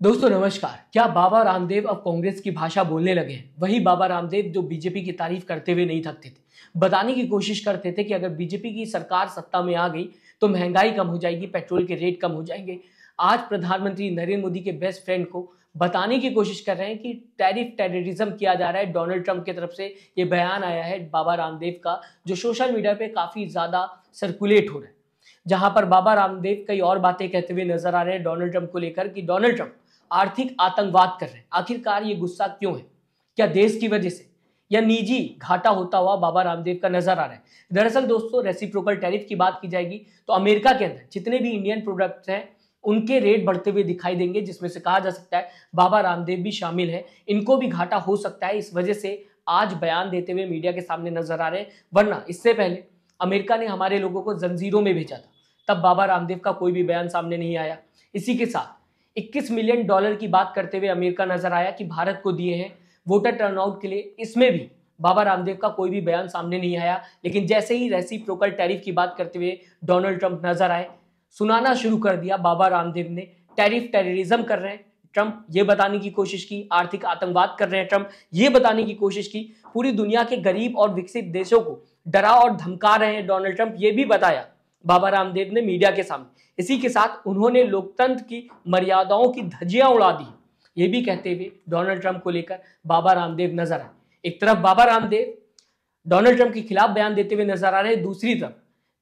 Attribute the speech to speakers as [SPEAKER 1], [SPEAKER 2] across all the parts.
[SPEAKER 1] दोस्तों नमस्कार। क्या बाबा रामदेव अब कांग्रेस की भाषा बोलने लगे हैं? वही बाबा रामदेव जो बीजेपी की तारीफ करते हुए नहीं थकते थे, बताने की कोशिश करते थे कि अगर बीजेपी की सरकार सत्ता में आ गई तो महंगाई कम हो जाएगी, पेट्रोल के रेट कम हो जाएंगे। आज प्रधानमंत्री नरेंद्र मोदी के बेस्ट फ्रेंड को बताने की कोशिश कर रहे हैं कि टैरिफ टेररिज्म किया जा रहा है। डोनाल्ड ट्रंप की तरफ से ये बयान आया है बाबा रामदेव का, जो सोशल मीडिया पे काफी ज्यादा सर्कुलेट हो रहा है, जहां पर बाबा रामदेव कई और बातें कहते हुए नजर आ रहे हैं डोनाल्ड ट्रंप को लेकर कि डोनाल्ड ट्रंप आर्थिक आतंकवाद कर रहे हैं। आखिरकार ये गुस्सा क्यों है? क्या देश की वजह से या निजी घाटा होता हुआ बाबा रामदेव का नजर आ रहा है? दरअसल दोस्तों, रेसिप्रोकल टैरिफ की बात की जाएगी तो अमेरिका के अंदर जितने भी इंडियन प्रोडक्ट्स हैं उनके रेट बढ़ते हुए दिखाई देंगे, जिसमें से कहा जा सकता है बाबा रामदेव भी शामिल है। इनको भी घाटा हो सकता है, इस वजह से आज बयान देते हुए मीडिया के सामने नजर आ रहे हैं। वरना इससे पहले अमेरिका ने हमारे लोगों को जंजीरों में भेजा था, तब बाबा रामदेव का कोई भी बयान सामने नहीं आया। इसी के साथ $21 मिलियन की बात करते हुए अमेरिका नजर आया कि भारत को दिए हैं वोटर टर्नआउट के लिए, इसमें भी बाबा रामदेव का कोई भी बयान सामने नहीं आया। लेकिन जैसे ही रेसिप्रोकल टैरिफ की बात करते हुए डोनाल्ड ट्रंप नजर आए, सुनाना शुरू कर दिया बाबा रामदेव ने टैरिफ टेररिज्म कर रहे हैं ट्रंप, ये बताने की कोशिश की। आर्थिक आतंकवाद कर रहे हैं ट्रंप, ये बताने की कोशिश की। पूरी दुनिया के गरीब और विकसित देशों को डरा और धमका रहे हैं डोनाल्ड ट्रंप, ये भी बताया बाबा रामदेव ने मीडिया के सामने। इसी के साथ उन्होंने लोकतंत्र की मर्यादाओं की धज्जियां उड़ा दी, ये भी कहते हुए डोनाल्ड ट्रंप को लेकर बाबा रामदेव नजर आए। एक तरफ बाबा रामदेव डोनाल्ड ट्रंप के खिलाफ बयान देते हुए नजर आ रहे हैं, दूसरी तरफ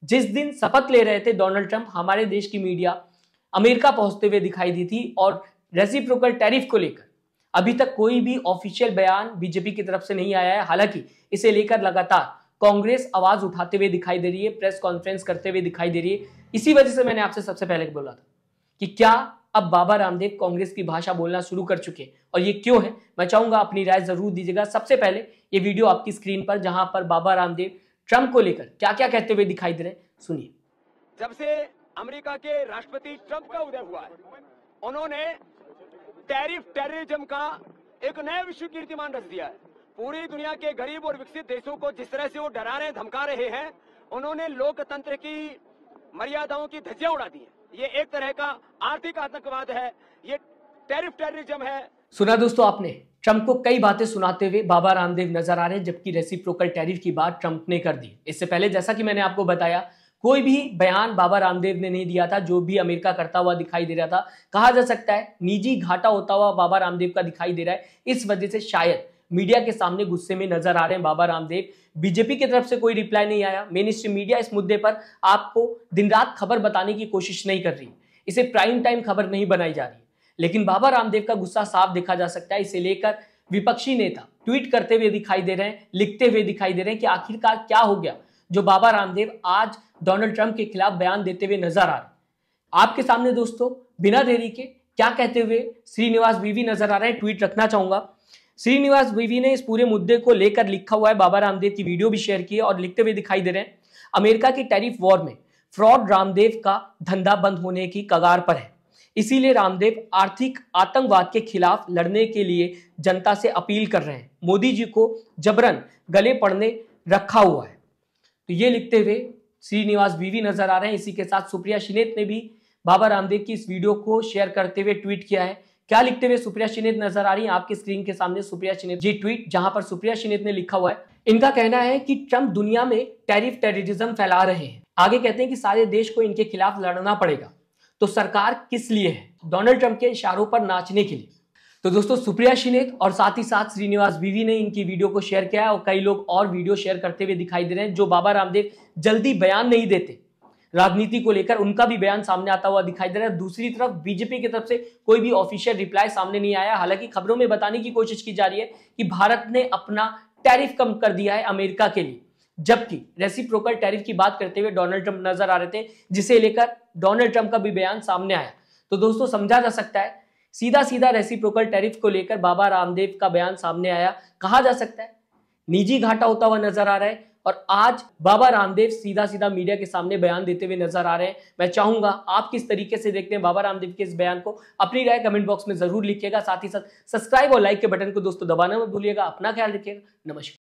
[SPEAKER 1] जिस दिन शपथ ले रहे थे डोनाल्ड ट्रंप, हमारे देश की मीडिया अमेरिका पहुंचते हुए दिखाई दी थी और रेसिप्रोकल टैरिफ को लेकर अभी तक कोई भी ऑफिशियल बयान बीजेपी की तरफ से नहीं आया है। हालांकि इसे लेकर लगातार कांग्रेस आवाज उठाते हुए दिखाई दे रही है, प्रेस कॉन्फ्रेंस करते हुए दिखाई दे रही है। इसी वजह से मैंने आपसे सबसे पहले बोला था कि क्या अब बाबा रामदेव कांग्रेस की भाषा बोलना शुरू कर चुके हैं और ये क्यों है? मैं चाहूंगा अपनी राय जरूर दीजिएगा। सबसे पहले ये वीडियो आपकी स्क्रीन पर, जहां पर बाबा रामदेव ट्रंप को लेकर क्या क्या कहते हुए दिखाई दे रहे हैं, सुनिए।
[SPEAKER 2] जब से अमेरिका के राष्ट्रपति ट्रंप का उदय हुआ है, उन्होंने टैरिफ टेररिज्म का एक नया विश्व कीर्तिमान रच दिया है। पूरी दुनिया के गरीब और विकसित देशों को जिस तरह से वो डरा रहे, धमका रहे हैं, उन्होंने लोकतंत्र की मर्यादाओं की धज्जियां उड़ा दी है। ये एक तरह का आर्थिक आतंकवाद है, ये टैरिफ टेररिज्म है।
[SPEAKER 1] सुना दोस्तों आपने, ट्रंप को कई बातें सुनाते हुए बाबा रामदेव नजर आ रहे हैं, जबकि रेसिप्रोकल टैरिफ की बात ट्रंप ने कर दी। इससे पहले जैसा कि मैंने आपको बताया, कोई भी बयान बाबा रामदेव ने नहीं दिया था, जो भी अमेरिका करता हुआ दिखाई दे रहा था। कहा जा सकता है निजी घाटा होता हुआ बाबा रामदेव का दिखाई दे रहा है। इस वजह से शायद मीडिया के सामने गुस्से में नजर आ रहे हैं बाबा रामदेव। बीजेपी की तरफ से कोई रिप्लाई नहीं आया। मेन स्ट्रीम मीडिया इस मुद्दे पर आपको दिन रात खबर बताने की कोशिश नहीं कर रही, इसे प्राइम टाइम खबर नहीं बनाई जा रही। लेकिन बाबा रामदेव का गुस्सा साफ देखा जा सकता है। इसे लेकर विपक्षी नेता ट्वीट करते हुए दिखाई दे रहे हैं, लिखते हुए दिखाई दे रहे हैं कि आखिरकार क्या हो गया जो बाबा रामदेव आज डोनाल्ड ट्रंप के खिलाफ बयान देते हुए नजर आ रहे हैं। आपके सामने दोस्तों बिना देरी के क्या कहते हुए श्रीनिवास वीवी नजर आ रहे हैं, ट्वीट रखना चाहूंगा। श्रीनिवास वीवी ने इस पूरे मुद्दे को लेकर लिखा हुआ है, बाबा रामदेव की वीडियो भी शेयर की है और लिखते हुए दिखाई दे रहे हैं, अमेरिका की टैरिफ वॉर में फ्रॉड रामदेव का धंधा बंद होने की कगार पर है। इसीलिए रामदेव आर्थिक आतंकवाद के खिलाफ लड़ने के लिए जनता से अपील कर रहे हैं। मोदी जी को जबरन गले पड़ने रखा हुआ है। तो ये लिखते हुए श्रीनिवास वीवी नजर आ रहे हैं। इसी के साथ सुप्रिया श्रीनेत ने भी बाबा रामदेव की इस वीडियो को शेयर करते हुए ट्वीट किया है। क्या लिखते हुए सुप्रिया श्रीनेत नजर आ रही है आपकी स्क्रीन के सामने? सुप्रिया श्रीनेत जी ट्वीट, जहां पर सुप्रिया श्रीनेत ने लिखा हुआ है, इनका कहना है कि ट्रंप दुनिया में टैरिफ टेररिज्म फैला रहे हैं। आगे कहते हैं कि सारे देश को इनके खिलाफ लड़ना पड़ेगा, तो सरकार किस लिए है? डोनाल्ड ट्रंप के इशारों पर नाचने के लिए। तो दोस्तों सुप्रिया श्रीनेत और साथ ही साथ श्रीनिवास वीवी ने इनकी वीडियो को शेयर किया है और कई लोग और वीडियो शेयर करते हुए दिखाई दे रहे हैं। जो बाबा रामदेव जल्दी बयान नहीं देते राजनीति को लेकर, उनका भी बयान सामने आता हुआ दिखाई दे रहा है। दूसरी तरफ बीजेपी की तरफ से कोई भी ऑफिशियल रिप्लाई सामने नहीं आया। हालांकि खबरों में बताने की कोशिश की जा रही है कि भारत ने अपना टैरिफ कम कर दिया है अमेरिका के लिए, जबकि रेसिप्रोकल टैरिफ की बात करते हुए डोनाल्ड ट्रंप नजर आ रहे थे, जिसे लेकर डोनाल्ड ट्रंप का भी बयान सामने आया। तो दोस्तों समझा जा सकता है सीधा सीधा रेसिप्रोकल टैरिफ को लेकर बाबा रामदेव का बयान सामने आया। कहा जा सकता है निजी घाटा होता हुआ नजर आ रहा है और आज बाबा रामदेव सीधा सीधा मीडिया के सामने बयान देते हुए नजर आ रहे हैं। मैं चाहूंगा आप किस तरीके से देखते हैं बाबा रामदेव के इस बयान को, अपनी राय कमेंट बॉक्स में जरूर लिखिएगा। साथ ही साथ सब्सक्राइब और लाइक के बटन को दोस्तों दबाना मत भूलिएगा। अपना ख्याल रखिएगा। नमस्कार।